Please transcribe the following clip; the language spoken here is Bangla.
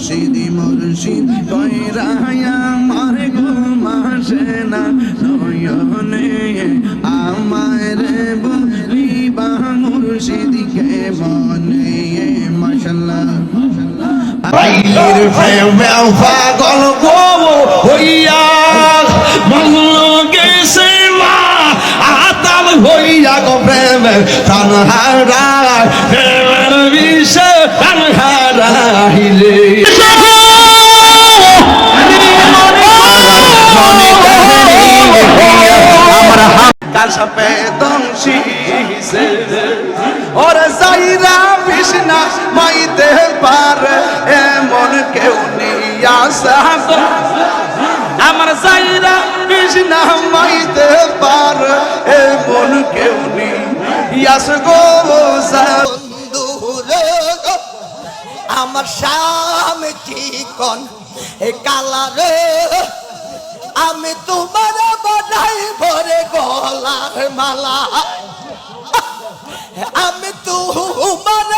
মুর্শিদি মুর্শিদ কইরায়া আমার ঘুম আসে না নয়নে আমার বলিবা মুর্শিদকে মনে মাশাআল্লাহ আইলির প্রেমে পাগল গো হইয়া মগ্ন গেছে মা আতাল হইয়া গো প্রেমে তানহারা প্রেমের বিষে তানহারাইলে আমার হাত সাপে দংশিছে ওরে যাইরা বিষ্ণা মাইতে পারে এমন কেউ নিয়া সাগো আমার যাইরা বিষ্ণা মাইতে পারে এমন কেউ নিয়া সাগো বন্ধুরে আমার স্বামী চিকন এ কালারে আমি তোমার বানাই ভরে গলার মালা আমি তোমার